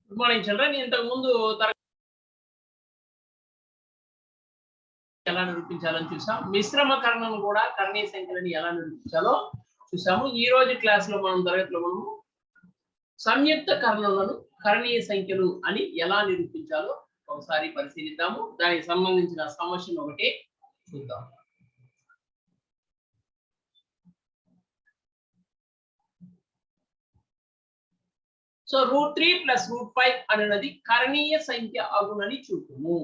Good morning children. ఇంతకు ముందు ఎలా నిరూపించాలని చూసాం. మిశ్రమ కరణను కూడా కర్ణీయ సంఖ్యలను ఎలా నిరూపించాలో చూసాము. ఈ రోజు క్లాస్ లో మనం తరగతిలో మనము సంయుక్త కర్ణలను కర్ణీయ సంఖ్యలు అని ఎలా నిరూపించాలో ఒకసారి పరిశీలిద్దాము. దానికి సంబంధించిన సమస్యను ఒకటి చూద్దాం. సో √3 + √5 అనేది కర్ణీయ సంఖ్య అగునని చూపుము.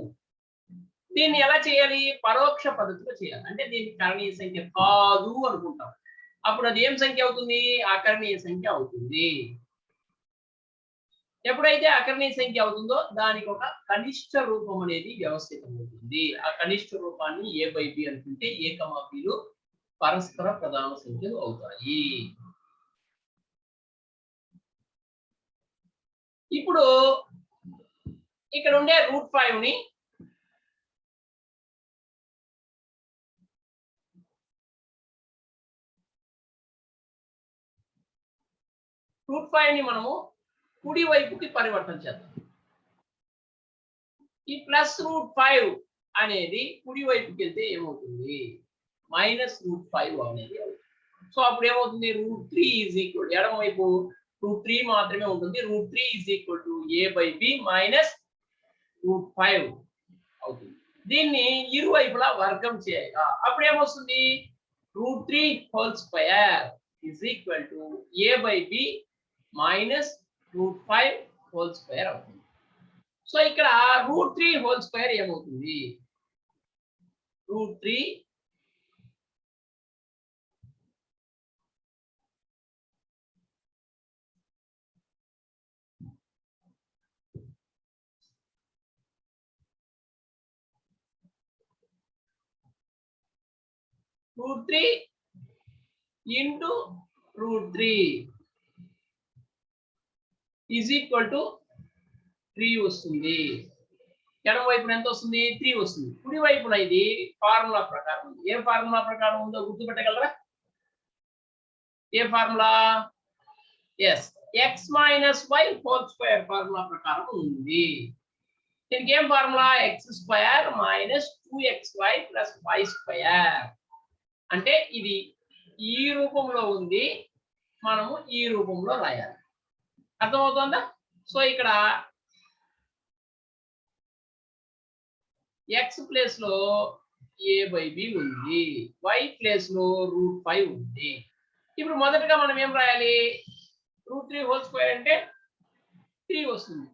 దీన్ని ఎలా చేయాలి? పరోక్ష పద్ధతిలో చేయాలి. అంటే దీన్ని కర్ణీయ సంఖ్య కాదు అనుకుంటాం. అప్పుడు అది ఏం సంఖ్య అవుతుంది? అకర్ణీయ సంఖ్య అవుతుంది. ఎప్పుడైతే అకర్ణీయ సంఖ్య అవుతుందో దానికి ఒక కనిష్ట రూపం అనేది వ్యవస్థితమవుతుంది. ఆ కనిష్ట రూపాన్ని a/b అనుకుంటే a,bలు పరస్పర ప్రధాన సంఖ్యలు అవుతాయి. ఇప్పుడు ఇక్కడ ఉండే √5ని మనము కుడి వైపుకి పరివర్తన చేద్దాం. ఈ +√5 అనేది కుడి వైపుకి వెళ్తే ఏమవుతుంది? -√5 అనేది అవుతుంది. సో అప్పుడు ఏమవుతుంది? √3 ఎడమ వైపు √3 మాత్రమే ఉంటుంది. √3 a/b -√5 అవుతుంది. దీన్ని ఇరువైపులా వర్గం చేయగా అప్పుడు ఏమొస్తుంది? √3² a/b -√5² అవుతుంది. సో ఇక్కడ √3² ఏమవుతుంది? √3 into √3 3 వస్తుంది. ఎడమ వైపున ఎంత వస్తుంది? 3 వస్తుంది. కుడి వైపున ఇది ఫార్ములా ప్రకారం ఉంది. ఏ ఫార్ములా ప్రకారం ఉందో గుర్తుపెట్టగలరా? ఏ formula? Yes, x - y² formula ప్రకారం ఉంది. దీనికి ఏం ఫార్ములా? x² - 2xy + y². అంటే ఇది ఈ రూపంలో ఉంది, మనము ఈ రూపంలో రాయాలి. అర్థమవుతుందా? సో ఇక్కడ x ప్లేస్ లో a/b ఉంది, y ప్లేస్ లో √5 ఉంది. ఇప్పుడు మొదటగా మనం ఏం రాయాలి? √3² అంటే 3 వస్తుంది.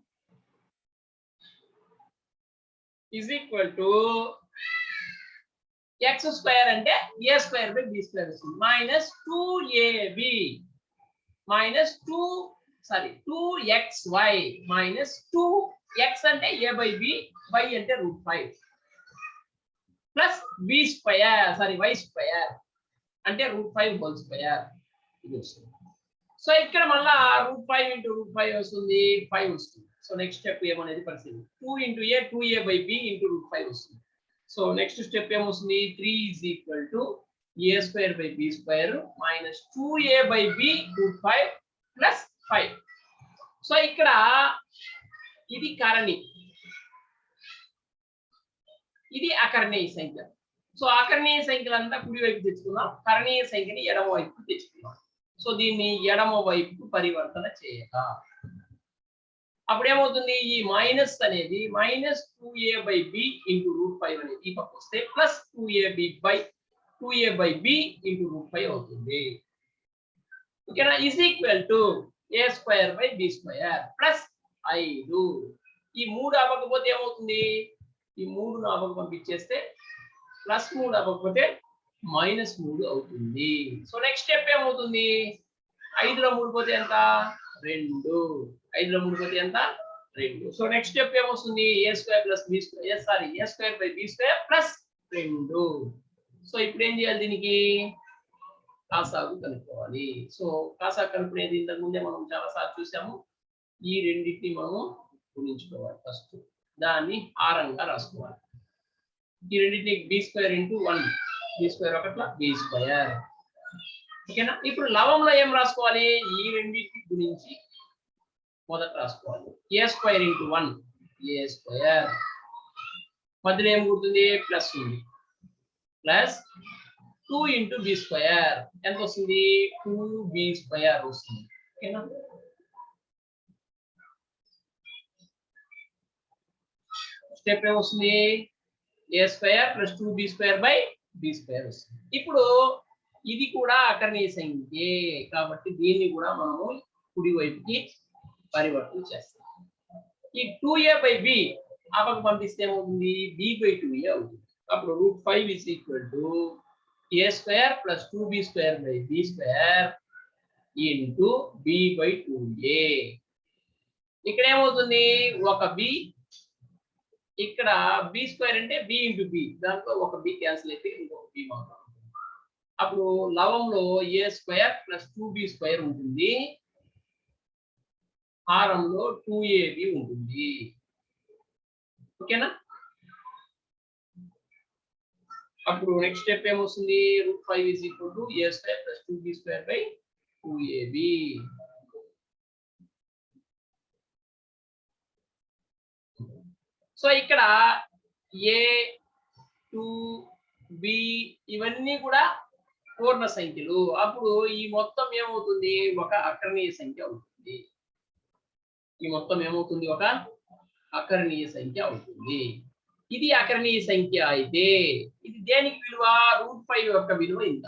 x² అంటే a²/b² వస్తుంది. -2ab -2xy -2x అంటే a/b, y అంటే √5 y² అంటే √5² ఇది వస్తుంది. సో ఇక్కడ మళ్ళా √5 × √5 వస్తుంది, 5 వస్తుంది. సో నెక్స్ట్ స్టెప్ ఏమనేది పరిశీలి. 2 × a 2a/b × √5 వస్తుంది. సో నెక్స్ట్ స్టెప్ ఏమొస్తుంది? 3 a²/b² -2a/b √5 + 5. సో ఇక్కడ ఇది కరణి, ఇది అకర్ణీయ సంఖ్య. సో అకర్ణీయ సంఖ్యలంతా కుడి వైపు తెచ్చుకున్నాం, కరణీయ సంఖ్యని ఎడమ వైపు తెచ్చుకున్నాం. సో దీన్ని ఎడమ వైపుకు పరివర్తన చేయగా అప్పుడు ఏమవుతుంది? ఈ మైనస్ అనేది -2a/b × √5 అనేది ఈ పక్క వస్తే +2ab × √5 అవుతుంది. ఓకేనా? a²/b² +5. ఈ 3 అవ్వకపోతే ఏమవుతుంది? ఈ 3ను అవ్వక పంపించేస్తే +3 అవ్వకపోతే -3 అవుతుంది. సో నెక్స్ట్ స్టెప్ ఏమవుతుంది? 5లో 3 పోతే ఎంత? 2. 5లో 3 పోతే ఎంత? 2. సో నెక్స్ట్ స్టెప్ ఏమొస్తుంది? a² + b² +2. సో ఇప్పుడు ఏం చేయాలి? దీనికి కాసాగు కనుక్కోవాలి. సో కాసాగు కనుక్కునేది ఇంతకు ముందే మనం చాలా సార్లు చూసాము. ఈ రెండింటిని మనము గుణించుకోవాలి. ఫస్ట్ దాన్ని హారంగా రాసుకోవాలి. ఈ రెండింటిని b² × 1 b² ఒకట్ల b². ఓకేనా? ఇప్పుడు లవంలో ఏం రాసుకోవాలి? ఈ రెండింటిని గుణించి మొదట రాసుకోవాలి. ఏ స్క్వేర్ ఇంటూ 1 ఏ స్క్వేర్, మధ్యలో ఏం గుర్తుంది ప్లస్ ఉంది, ప్లస్ 2 ఇంటూ బి స్క్వేర్ ఎంత వస్తుంది 2b స్క్వేర్ వస్తుంది. ఓకేనా, స్టెప్ ఏమొస్తుంది a square plus 2b square by b square వస్తుంది. ఇప్పుడు ఇది కూడా అకర్ణీయ సంఖ్యే కాబట్టి దీన్ని కూడా మనము కుడి వైపుకి పరివర్తన చేస్తాం. ఈ 2a బై b ఆ పక్క పంపిస్తే ఏమవుతుంది b బై 2a అవుతుంది. అప్పుడు √5 is equal to a square plus 2b square by b square into b by 2a. ఇక్కడ ఏమవుతుంది ఒక b, ఇక్కడ b స్క్వేర్ అంటే b ఇంటూ b, దాంట్లో ఒక b క్యాన్సిల్ అయితే ఇంకొక b మాత్రం. అప్పుడు లవంలో a square plus 2b square ఉంటుంది, హారంలో 2ab ఉంటుంది. ఓకేనా, అప్పుడు నెక్స్ట్ స్టెప్ ఏమొస్తుంది √5 is equal to a square plus 2b square by 2ab. So ఇక్కడ a 2b ఇవన్నీ కూడా పూర్ణ సంఖ్యలు. అప్పుడు ఈ మొత్తం ఏమవుతుంది ఒక అకర్ణీయ సంఖ్య అవుతుంది. ఈ మొత్తం ఏమవుతుంది ఒక అకర్ణీయ సంఖ్య అవుతుంది. ఇది అకర్ణీయ సంఖ్య అయితే ఇది దేనికి విలువ √5 యొక్క విలువ ఇంత.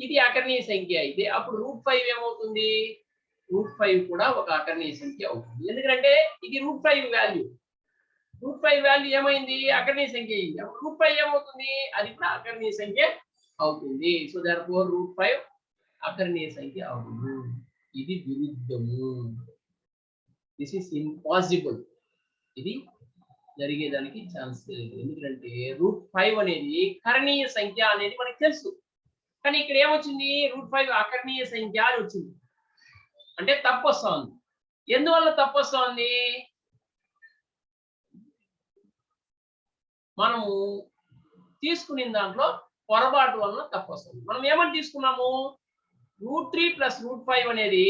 ఇది అకర్ణీయ సంఖ్య అయితే అప్పుడు √5 ఏమవుతుంది √5 కూడా ఒక అకర్ణీయ సంఖ్య అవుతుంది. ఎందుకంటే ఇది √5 వాల్యూ, √5 వాల్యూ ఏమైంది అకర్ణీయ సంఖ్య అయింది. అప్పుడు √5 ఏమవుతుంది అది కూడా అకర్ణీయ సంఖ్య అవుతుంది. సో దేర్ఫోర్ √5 అకర్ణీయ సంఖ్య అవుతుంది. ఇది విరుద్ధము, దిస్ ఇస్ ఇంపాసిబుల్, ఇది జరిగేదానికి ఛాన్స్ లేదు. ఎందుకంటే √5 అనేది కరణీయ సంఖ్య అనేది మనకు తెలుసు, కానీ ఇక్కడ ఏమొచ్చింది √5 అకర్ణీయ సంఖ్య అని వచ్చింది, అంటే తప్పు వస్తా ఉంది. ఎందువల్ల తప్పు వస్తా ఉంది, మనము తీసుకునే దాంట్లో పొరపాటు వలన తప్పు వస్తుంది. మనం ఏమని తీసుకున్నాము √3 ప్లస్ √5 అనేది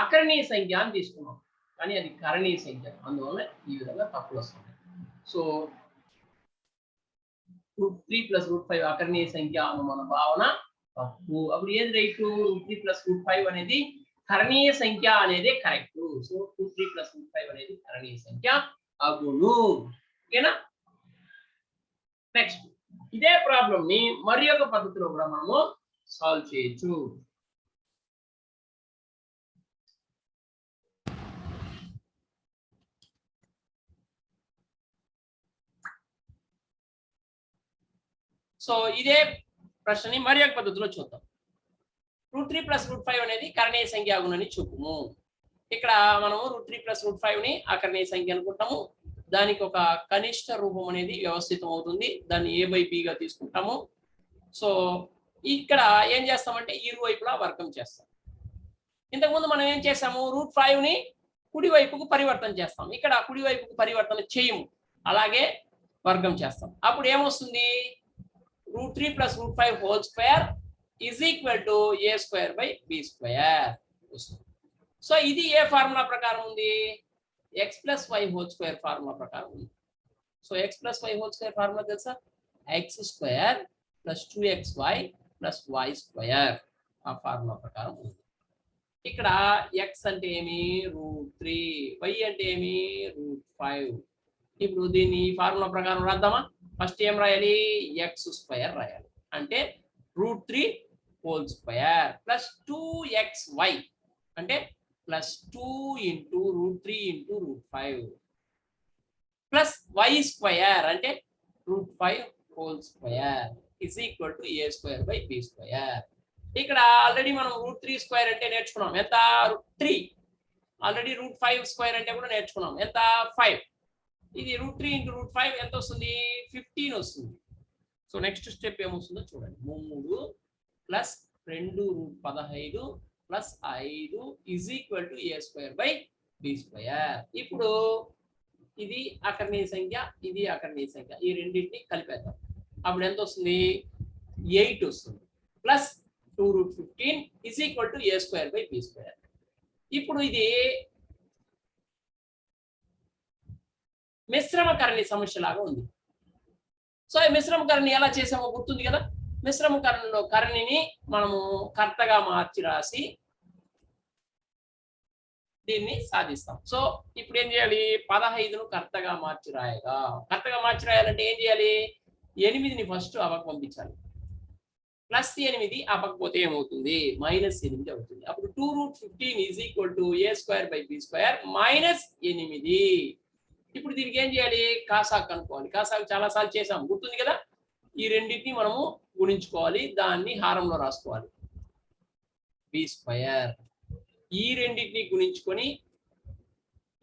అకరణీయ సంఖ్య అని తీసుకున్నాం, కానీ అది కరణీయ సంఖ్య, అందువల్ల ఈ విధంగా తప్పులు వస్తుంది. సో √3 ప్లస్ √5 అకరణీయ సంఖ్య అన్న మన భావన తప్పు. అప్పుడు ఏది రైట్ √3 ప్లస్ √5 అనేది కరణీయ సంఖ్య అనేది కరెక్ట్. సో √3 ప్లస్ √5 అనేది కరణీయ సంఖ్య అగును. ఓకేనా, నెక్స్ట్ ఇదే ప్రాబ్లం ని మరి ఒక పద్ధతిలో కూడా మనము సాల్వ్ చేయొచ్చు. సో ఇదే ప్రశ్నని మరి ఒక పద్ధతిలో చూద్దాం. √3 ప్లస్ √5 అనేది కరణీయ సంఖ్య అగునని చూపుము. ఇక్కడ మనము √3 ప్లస్ √5 ని అకరణీయ సంఖ్య అనుకుంటాము. దానికి ఒక కనిష్ట రూపం అనేది వ్యవస్థితం అవుతుంది, దాన్ని a బై b గా తీసుకుంటాము. సో ఇక్కడ ఏం చేస్తామంటే ఇరువైపులా వర్గం చేస్తాం. ఇంతకుముందు మనం ఏం చేసాము √5 ని కుడి వైపుకు పరివర్తన చేస్తాం, ఇక్కడ కుడి వైపుకు పరివర్తన చేయము, అలాగే వర్గం చేస్తాం. అప్పుడు ఏమొస్తుంది √3 plus √5 whole square is equal to a square by b square వస్తుంది. సో ఇది ఏ ఫార్ములా ప్రకారం ఉంది x plus y whole square formula ప్రకారం ఉంది. So x plus y whole square formula తెలుసా x square plus 2xy plus y square, ఆ formula ప్రకారం ఉంది. ఇక్కడ x అంటే ఏమి √3, y అంటే ఏమి √5. ఇప్పుడు దీన్ని ఫార్ములా ప్రకారం రాద్దామా. ఫస్ట్ ఏం రాయాలి x స్క్వేర్ రాయాలి, అంటే √3 హోల్ స్క్వేర్ ప్లస్ 2xy అంటే plus 2 into √3 into √5 plus y square అంటే √5 whole square is equal to a square by b square. ఇక్కడ ఆల్రెడీ మనం √3 స్క్వేర్ అంటే నేర్చుకున్నాం ఎంత 3, ఆల్రెడీ √5 స్క్వేర్ అంటే కూడా నేర్చుకున్నాం ఎంత 5. ఇది √3 ఇంటూ √5 ఎంత వస్తుంది 15 వస్తుంది. సో నెక్స్ట్ స్టెప్ ఏమొస్తుందో చూడండి, 3 plus 2 √15 plus 5 is equal to a square by b square. ఇప్పుడు ఇది అకర్ణీయ సంఖ్య, ఇది అకర్ణీయ సంఖ్య, ఈ రెండింటిని కలిపేద్దాం. అప్పుడు ఎంత వస్తుంది 8 వస్తుంది plus 2 √15 is equal to a square by b square. ఇప్పుడు ఇది మిశ్రమకరణి సమస్య లాగా ఉంది. సో ఈ మిశ్రమకరణి ఎలా చేసామో గుర్తుంది కదా. మిశ్రమకరణిలో కరణిని మనము కర్తగా మార్చి రాసి దీన్ని సాధిస్తాం. సో ఇప్పుడు ఏం చేయాలి, 15ను కర్తగా మార్చి రాయగా. కర్తగా మార్చి రాయాలంటే ఏం చేయాలి, 8ని ఫస్ట్ అవకు పంపించాలి. +8 అవ్వకపోతే ఏమవుతుంది, -8 అవుతుంది. అప్పుడు 2√15 = a² b² -8. ఇప్పుడు దీనికి ఏం చేయాలి, కాసాకు కనుక్కోవాలి. కాసాకు చాలా సార్లు చేసాం, గుర్తుంది కదా. ఈ రెండింటిని మనము గుణించుకోవాలి, దాన్ని హారంలో రాసుకోవాలి. b². ఈ రెండింటిని గుణించుకొని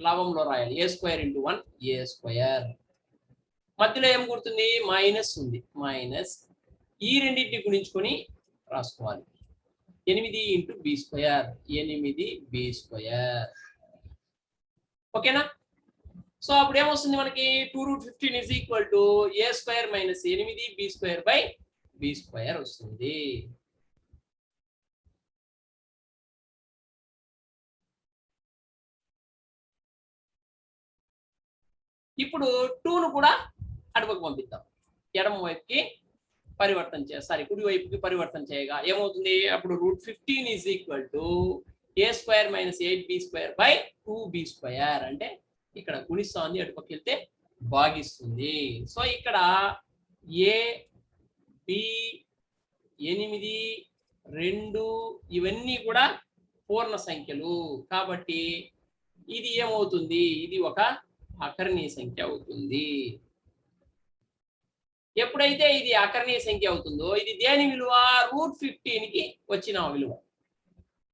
లవంలో రాయాలి. a² × 1 a². మధ్యలో ఏం గుర్తుంది, మైనస్ ఉంది, మైనస్. ఈ రెండింటిని గుణించుకొని రాసుకోవాలి. 8 × b², 8b². ఓకేనా. సో అప్పుడు ఏమొస్తుంది మనకి, 2√15 = a² - 8b²/b² వస్తుంది. ఇప్పుడు 2ను కూడా అటువైపు పంపిద్దాం. ఎడమ వైపుకి పరివర్తన చేయాలి, కుడి వైపుకి పరివర్తన చేయగా ఏమవుతుంది, అప్పుడు √15 = a² - 8b²/2b². అంటే ఇక్కడ గుణిస్తుంది, అటుపక్క వెళ్తే భాగిస్తుంది. సో ఇక్కడ a b 8 2 ఇవన్నీ కూడా పూర్ణ సంఖ్యలు కాబట్టి ఇది ఏమవుతుంది, ఇది ఒక అకర్ణీయ సంఖ్య అవుతుంది. ఎప్పుడైతే ఇది అకర్ణీయ సంఖ్య అవుతుందో ఇది దేని విలువ, √15కి వచ్చిన విలువ.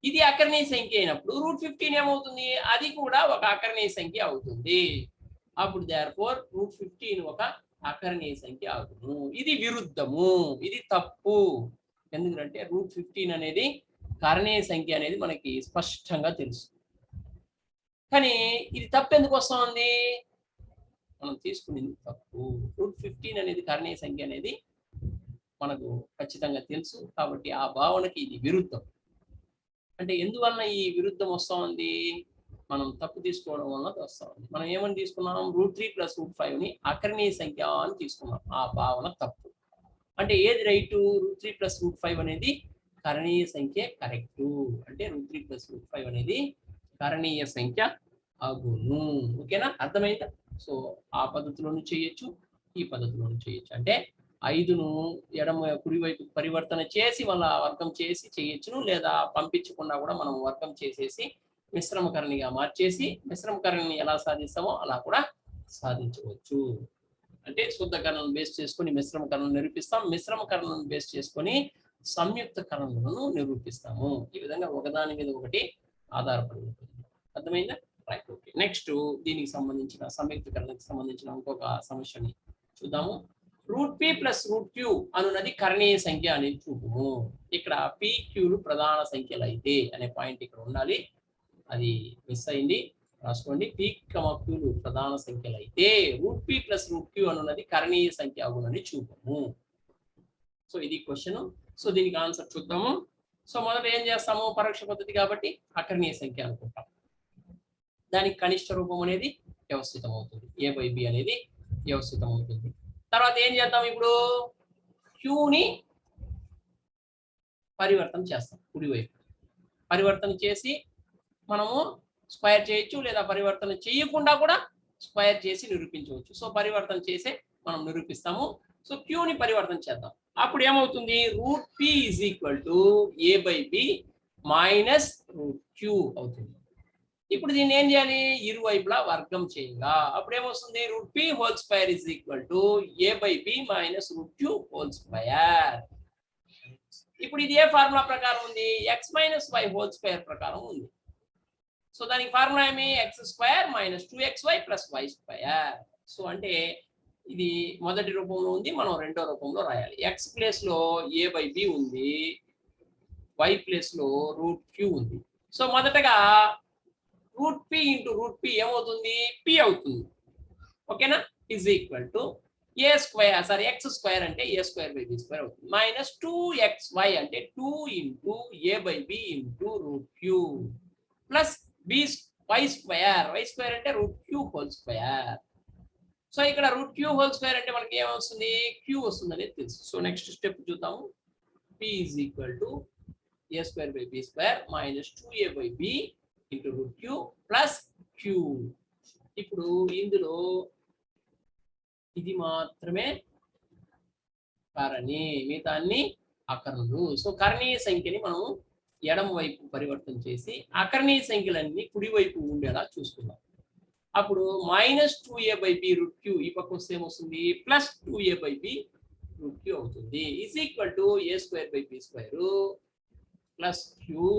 ఇది అకర్ణీయ సంఖ్య అయినప్పుడు √15 ఏమవుతుంది, అది కూడా ఒక అకర్ణీయ సంఖ్య అవుతుంది. అప్పుడు therefore √15 ఒక అకర్ణీయ సంఖ్య అవుతుంది. ఇది విరుద్ధము, ఇది తప్పు. ఎందుకంటే √15 అనేది కర్ణీయ సంఖ్య అనేది మనకి స్పష్టంగా తెలుసు. కానీ ఇది తప్పు ఎందుకు వస్తుంది, మనం తీసుకునేది తప్పు. √15 అనేది కర్ణీయ సంఖ్య అనేది మనకు ఖచ్చితంగా తెలుసు. కాబట్టి ఆ భావనకి ఇది విరుద్ధం. అంటే ఎందువల్ల ఈ విరుద్ధం వస్తూ ఉంది, మనం తప్పు తీసుకోవడం వల్ల వస్తూ ఉంది. మనం ఏమని తీసుకున్నాం, √3 + √5ని అకర్ణీయ సంఖ్య అని తీసుకున్నాం. ఆ భావన తప్పు. అంటే ఏది రైటు, √3 + √5 అనేది కర్ణీయ సంఖ్య కరెక్టు. అంటే √3 + √5 అనేది కర్ణీయ సంఖ్య అగును. ఓకేనా, అర్థమైందా. సో ఆ పద్ధతిలోనూ చేయొచ్చు, ఈ పద్ధతిలోనూ చేయొచ్చు. అంటే 5ను ఎడమ కుడి వైపు పరివర్తన చేసి మళ్ళా వర్గం చేసి చేయొచ్చును, లేదా పంపించకుండా కూడా మనం వర్గం చేసేసి మిశ్రమకరణిగా మార్చేసి మిశ్రమకరణిని ఎలా సాధిస్తామో అలా కూడా సాధించవచ్చు. అంటే శుద్ధకరణను బేస్ చేసుకొని మిశ్రమకరణను నిరూపిస్తాం, మిశ్రమకరణను బేస్ చేసుకొని సంయుక్త కరణలను నిరూపిస్తాము. ఈ విధంగా ఒకదాని మీద ఒకటి ఆధారపడి ఉంటుంది. అర్థమైందా, రైట్. ఓకే, నెక్స్ట్ దీనికి సంబంధించిన సంయుక్తకరణకు సంబంధించిన ఇంకొక సమస్యని చూద్దాము. √p + √q అనున్నది కర్ణీయ సంఖ్య అనేది చూపుము. ఇక్కడ pqలు ప్రధాన సంఖ్యలు అయితే అనే పాయింట్ ఇక్కడ ఉండాలి, అది మిస్ అయింది, రాసుకోండి. p, qలు ప్రధాన సంఖ్యలు అయితే √p + √q అనున్నది కర్ణీయ సంఖ్య అగునని చూపుము. సో ఇది క్వశ్చన్. సో దీనికి ఆన్సర్ చూద్దాము. సో మొదట ఏం చేస్తాము, పరోక్ష పద్ధతి కాబట్టి అకర్ణీయ సంఖ్య అనుకుంటాం. దానికి కనిష్ట రూపం అనేది వ్యవస్థితం అవుతుంది, a/b అనేది వ్యవస్థితం అవుతుంది. తర్వాత ఏం చేద్దాం, ఇప్పుడు క్యూని పరివర్తన చేస్తాం. కుడివైపు పరివర్తన చేసి మనము స్క్వేర్ చేయొచ్చు, లేదా పరివర్తన చేయకుండా కూడా స్క్వేర్ చేసి నిరూపించవచ్చు. సో పరివర్తన చేసే మనం నిరూపిస్తాము. సో క్యూని పరివర్తన చేద్దాం. అప్పుడు ఏమవుతుంది, √p = a/b - √q అవుతుంది. ఇప్పుడు దీన్ని ఏం చేయాలి, ఇరువైపులా వర్గం చేయగా అప్పుడు ఏమొస్తుంది, √p² = a/b - √q². ఇప్పుడు ఇది ఏ ఫార్ములా ప్రకారం ఉంది, x - y² ప్రకారం ఉంది. సో దానికి ఫార్ములా ఏమి, x² - 2xy + y². సో అంటే ఇది మొదటి రూపంలో ఉంది, మనం రెండో రూపంలో రాయాలి. x ప్లేస్ లో a/b ఉంది, y ప్లేస్ లో √q ఉంది. సో మొదటగా √p × √p ఏమవుతుంది, p అవుతుంది. ఓకేనా, = x² అంటే a²/b² అవుతుంది, -2xy అంటే 2 × a/b × √q ప్లస్ y² అంటే √q². సో ఇక్కడ రూట్ క్యూ హోల్ స్క్వేర్ అంటే మనకి ఏమొస్తుంది క్యూ వస్తుంది అనేది తెలుసు. సో నెక్స్ట్ స్టెప్ చూద్దాము. p is equal to a square by b square minus 2a by b into root Q plus Q. ఇప్పుడు ఇందులో ఇది మాత్రమే కారణి, మిగతా అన్ని అకరణులు. సో కరణీయ సంఖ్యని మనం ఎడమ వైపు పరివర్తన చేసి అకరణీయ సంఖ్యలన్నీ కుడి వైపు ఉండేలా చూసుకుందాం. అప్పుడు minus 2a by b root q ఈ పక్క వస్తే ఏమొస్తుంది plus 2a by b root q అవుతుంది. Is equal to a square by b square plus q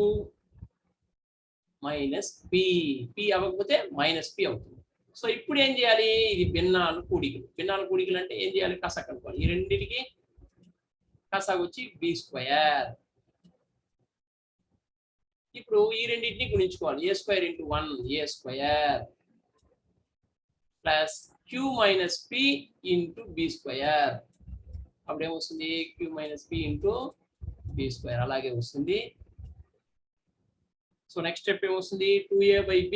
minus p. p అవ్వకపోతే మైనస్ p అవుతుంది. సో ఇప్పుడు ఏం చేయాలి, ఇది భిన్నాలు కూడికలు. భిన్నాలు కూడికలు అంటే ఏం చేయాలి, కసా కనుక్కోవాలి. ఈ రెండింటికి కసా వచ్చి b స్క్వేర్. ఇప్పుడు ఈ రెండింటిని గుణించుకోవాలి. a square into 1 a square plus q minus p into b square. అప్పుడు ఏమొస్తుంది q minus p into b square అలాగే వస్తుంది. సో నెక్స్ట్ స్టెప్ ఏమొస్తుంది 2a by b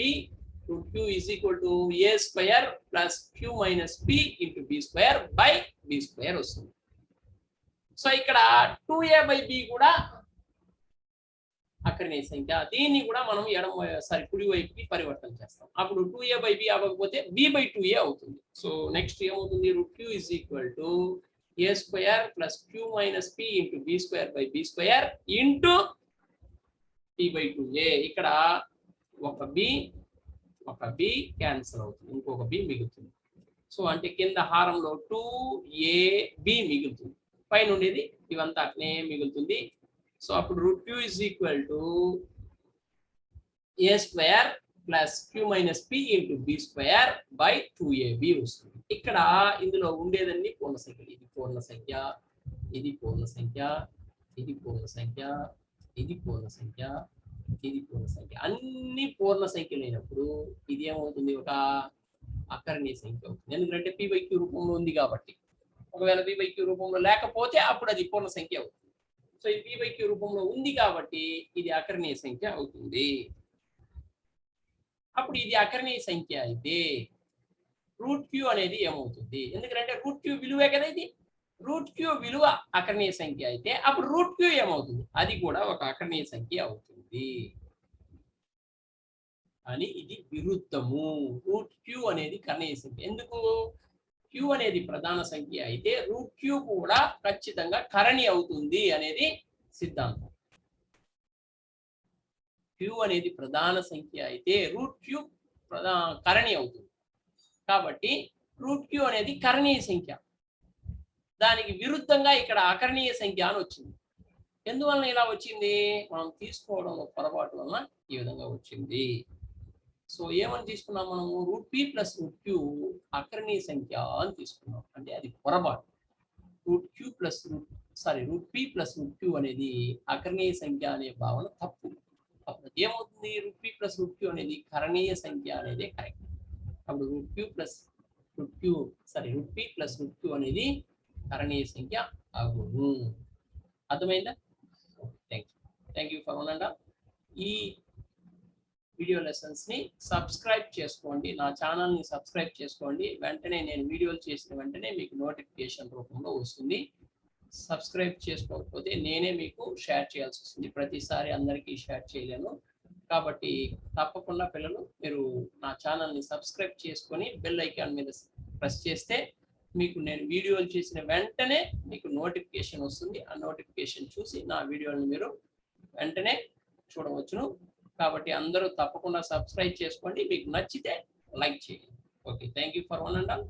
root q is equal to a square plus q minus p into b square by b square వస్తుంది. So ఇక్కడ 2a by b కూడా అకరణీయ సంఖ్య. దీన్ని కూడా మనం కుడి వైపుకి పరివర్తన చేస్తాం. అప్పుడు 2a బై b అవ్వకపోతే b బై 2a అవుతుంది. సో నెక్స్ట్ ఏమవుతుంది root q is equal to a square plus q minus p into b square by b square into p by 2a. ఇక్కడ ఒక b క్యాన్సిల్ అవుతుంది, ఇంకొక b మిగులుతుంది. So అంటే కింద హారంలో 2ab మిగులుతుంది, పైన ఉండేది ఇవంతా అట్నే మిగులుతుంది. సో అప్పుడు root q is equal to a square plus q minus p into b square by 2ab వస్తుంది. ఇక్కడ ఇందులో ఉండేదన్నీ పూర్ణ సంఖ్యలు. ఇది పూర్ణ సంఖ్య, ఇది పూర్ణ సంఖ్య, ఇది పూర్ణ సంఖ్య, ఇది పూర్ణ సంఖ్య, ఇది పూర్ణ సంఖ్య. అన్ని పూర్ణ సంఖ్యలు అయినప్పుడు ఇది ఏమవుతుంది ఒక అకరణీయ సంఖ్య అవుతుంది. ఎందుకంటే p బై q రూపంలో ఉంది కాబట్టి. ఒకవేళ p బై q రూపంలో లేకపోతే అప్పుడు అది పూర్ణ సంఖ్య అవుతుంది. సో ఈ p బై q రూపంలో ఉంది కాబట్టి ఇది అకరణీయ సంఖ్య అవుతుంది. అప్పుడు ఇది అకరణీయ సంఖ్య అయితే రూట్ q అనేది ఏమవుతుంది, ఎందుకంటే రూట్ q విలువే కదా ఇది. రూట్ q విలువ అకరణీయ సంఖ్య అయితే అప్పుడు రూట్ q ఏమవుతుంది, అది కూడా ఒక అకరణీయ సంఖ్య అవుతుంది. అని ఇది విరుద్ధము. రూట్ q అనేది కరణీయ సంఖ్య. ఎందుకు, q అనేది ప్రధాన సంఖ్య అయితే రూట్ q కూడా ఖచ్చితంగా కరణి అవుతుంది అనేది సిద్ధాంతం. q అనేది ప్రధాన సంఖ్య అయితే రూట్ q కరణి అవుతుంది. కాబట్టి రూట్ q అనేది కరణీయ సంఖ్య. దానికి విరుద్ధంగా ఇక్కడ అకరణీయ సంఖ్య అని వచ్చింది. ఎందువలన ఇలా వచ్చింది, మనం తీసుకోవడంలో పొరపాటు వలన ఈ విధంగా వచ్చింది. సో ఏమని తీసుకున్నాం మనము, root p plus root q అకరణీయ సంఖ్య అని తీసుకున్నాం. అంటే అది పొరపాటు. Root p plus root q అనేది అకరణీయ సంఖ్య అనే భావన తప్పు. అప్పుడు ఏమవుతుంది, root p plus root q అనేది కరణీయ సంఖ్య అనేది కరెక్ట్. అప్పుడు root p plus root q అనేది కరణీయ సంఖ్య అగును. అర్థమైందా? Thank you for one. ఈ వీడియో లెసన్స్ ని సబ్స్క్రైబ్ చేసుకోండి, నా ఛానల్ ని సబ్స్క్రైబ్ చేసుకోండి. వెంటనే నేను వీడియోలు చేసిన వెంటనే మీకు నోటిఫికేషన్ రూపంలో వస్తుంది. సబ్స్క్రైబ్ చేసుకోకపోతే నేనే మీకు షేర్ చేయాల్సి వస్తుంది. ప్రతిసారి అందరికీ షేర్ చేయలేను. కాబట్టి తప్పకుండా పిల్లలు మీరు నా ఛానల్ ని సబ్స్క్రైబ్ చేసుకొని బెల్ ఐకాన్ మీద ప్రెస్ చేస్తే మీకు నేను వీడియోలు చేసిన వెంటనే మీకు నోటిఫికేషన్ వస్తుంది. ఆ నోటిఫికేషన్ చూసి నా వీడియోని మీరు వెంటనే చూడవచ్చును. కాబట్టి అందరూ తప్పకుండా సబ్స్క్రైబ్ చేసుకోండి. మీకు నచ్చితే లైక్ చేయండి. Okay, thank you for one and all.